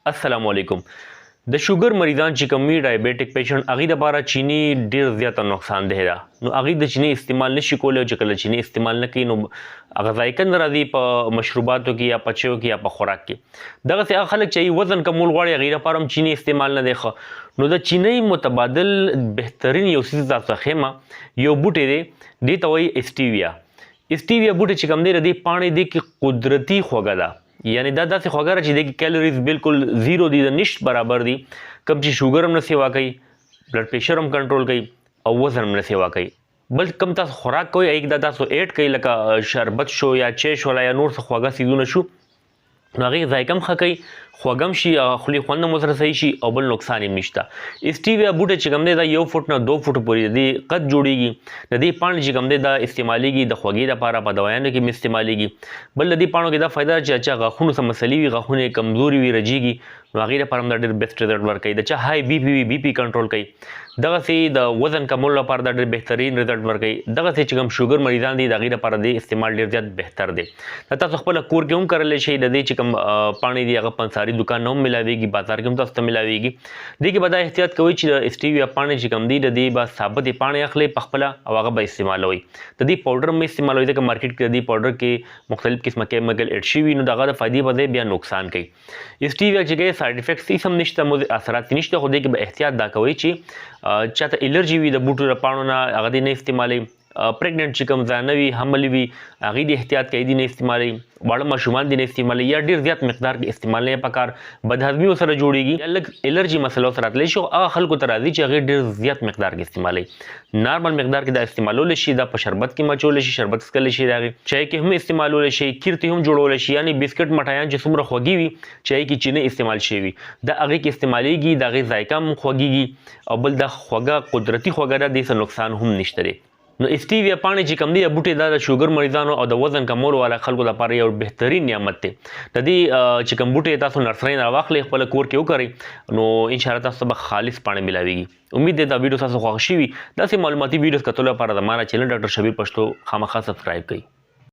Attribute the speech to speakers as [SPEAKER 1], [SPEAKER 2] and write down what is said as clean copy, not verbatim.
[SPEAKER 1] السلام علیکم. د شوګر مریضان چې کوم ډایبټیک پیشنټ هغه د لپاره چینی ډیر زیاته نقصان ده. نو هغه د چینی استعمال نشي کولای چې کله چینی استعمال نه کوي نو هغه ذایقه نه راځي په مشروباتو کې یا پچو کې یا په خوراک کې. دغه څه خلک چې وزن کمول غواړي هغه لپاره هم چینی استعمال نه دی. نو د چینی متبادل بهترین یو څه تاسو خېما یو بوټی دی دې ته وایي اسټیویا. اسټیویا بوټی چې کوم دی د پاڼې دی کې قدرتي خوږه ده. یعنی دا داسې خوږه چې د کیلوریز بالکل زیرو دي، د نشت برابر دي، کوم چې شوګر هم نه سیوا کوي، بلډ پریشر هم کنټرول کوي او وزن هم نه سیوا کوي. بل کوم تاسو خوراک کوئ هغې دا تاسو ایډ کوي لکه شربت شو یا چای شو یا نور څه خوږه څیزونه شو، نو هغې ذایقه هم ښه کوي، خوږ هم شي، خولې خوند هم ورسره صحیح شي او بل نقصان یې نشته. اسټیویا بوټی چې کوم دی دا 1 فوټ نه 2 فوټ پورې د دې قد جوړیږي. د دې پاڼې چې کوم دی دا استعمالیږي د خوږې لپاره، په دوايانو کې هم استعمالیږي. بل د دې پاڼو کې دا فایده چې چا غاښونو څه مسلې وي، غاښونه یې کمزوري وي، رجیږي، نو هغې لپاره هم دا ډېر بیسټ رزلټ ورکوي. د چا های بي پي وي بي پي کنټرول کوي. دغسې د وزن کمولو لپاره دا ډېر بهترین رزلټ ورکوي. دغسې چې کوم شوګر مریضان دي د هغې لپاره د استعمال ډېر زیات بهتر دی. دا تاسو خپله کور کې هم کرلی شئ. د دې چې کوم پاڼې دي هغه پنساري دکان نه هم ملاویږي، بازار کې هم تاسو ته ملاویږي. دې کې به دا احتیاط کوئ چې د اسټیویا پاڼې چې کوم دي د دې به ثابتې پاڼې اخلئ پخپله او هغه به استعمالوئ. د دې پاوډر هم استعمالوئ ځکه مارکیټ کې د دې پاوډر کې مختلف قسمه کیمیکل ایډ شوي، نو د هغه د فایدې به دی بیا نقصان کوي. اسټیویا چې کوي سایډ افیکټس هیڅ هم نشته، اثرات یې نشته، خو دې کې به احتیاط دا کوئ چې چاته الرجي وي د بوټو د پاڼو نه هغه دې نه استعمالوي. پریګننټ چې کوم زانه وي، حمل وي، هغې د احتیاط کوي دې نه استعمالوي. واړه ماشومان دې نه استعمالوي یا ډېر زیات مقدار کې استعمال نه پکار، بدهضمي ورسره جوړېږي یا لږ الرجي مسله ورسره راتلی شي. هغه خلکو ته راځي چې هغې ډېر زیات مقدار کې استعمالوي. نارمل مقدار کې دا استعمالولی شي، دا په شربت کې مچولی شي، شربت څښلی شي، د هغې چای کې هم استعمالولی شي، کیر ته هم جوړولی شي. یعنې بسکټ مټایان چې څومره خوږې وي چې هغې کې چینه استعمال شوي وي دا هغې کې استعمالیږي، د هغې ذایقه هم خوږېږي او بل دا خوږه قدرتي خوږه ده، دې څه نقصان هم نشته دی. نو اسټیویا پاڼې چې کوم دی بوټی دا د شوګر مریضانو او د وزن کمولو والا خلکو لپاره یو بهترین نعمت دی. د دې چې کوم بوټی تاسو نرسرۍ نه راواخلئ، خپله کور کې وکرئ، نو انشاءالله تاسو ته به خالص پاڼې ملاویږي. امید دی دا ویډیو تاسو خوښ شوي. داسې معلوماتي ویډیوز کتلو لپاره زما چینل ډاکټر شبیر پښتو خامخا سبسکرایب کړئ.